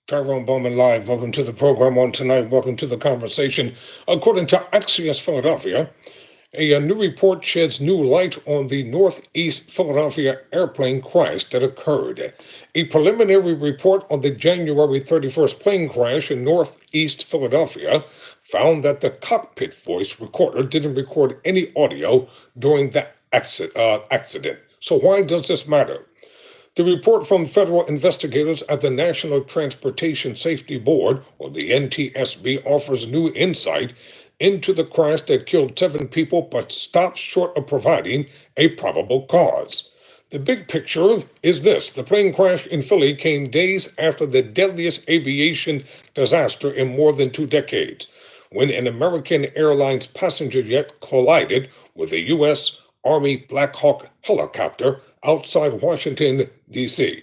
Bowman Live. Welcome to the program on tonight. Welcome to the conversation. According to Axios Philadelphia, a new report sheds new light on the Northeast Philadelphia airplane crash that occurred. A preliminary report on the January 31st plane crash in Northeast Philadelphia found that the cockpit voice recorder didn't record any audio during the accident. So why does this matter? The report from federal investigators at the National Transportation Safety Board, or the NTSB, offers new insight into the crash that killed 7 people but stops short of providing a probable cause. The big picture is this: the plane crash in Philly came days after the deadliest aviation disaster in more than 2 decades, when an American Airlines passenger jet collided with a U.S. Army Black Hawk helicopter outside Washington, D.C.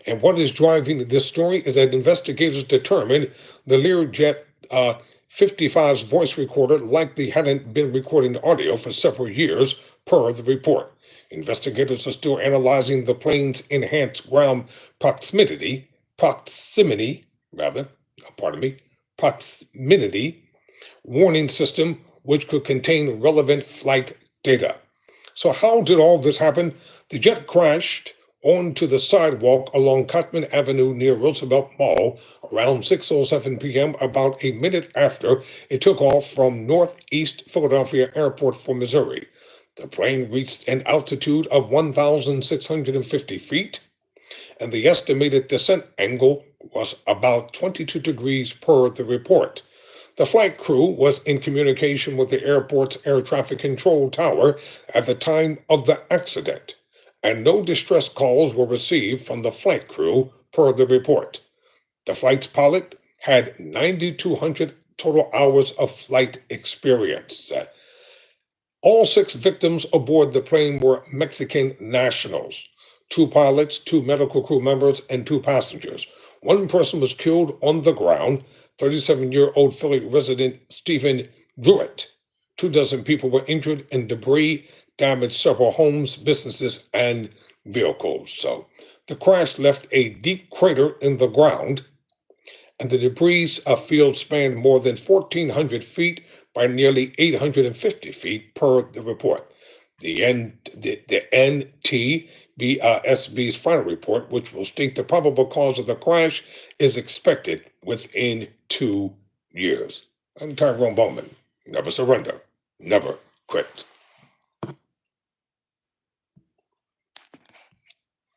And what is driving this story is that investigators determined the Learjet 55's voice recorder likely hadn't been recording audio for several years, per the report. Investigators are still analyzing the plane's enhanced ground proximity warning system, which could contain relevant flight data. So how did all this happen? The jet crashed onto the sidewalk along Cotman Avenue near Roosevelt Mall around 6:07 p.m., about a minute after it took off from Northeast Philadelphia Airport for Missouri. The plane reached an altitude of 1,650 feet, and the estimated descent angle was about 22 degrees per the report. The flight crew was in communication with the airport's air traffic control tower at the time of the accident, and no distress calls were received from the flight crew, per the report. The flight's pilot had 9,200 total hours of flight experience. All 6 victims aboard the plane were Mexican nationals: 2 pilots, 2 medical crew members, and 2 passengers. 1 person was killed on the ground, 37-year-old Philly resident Stephen Druitt. 24 people were injured, and debris damaged several homes, businesses, and vehicles. So the crash left a deep crater in the ground, and the debris field spanned more than 1,400 feet by nearly 850 feet, per the report. The NTSB's final report, which will state the probable cause of the crash, is expected within 2 years. I'm Tyrone Bowman. Never surrender, never quit.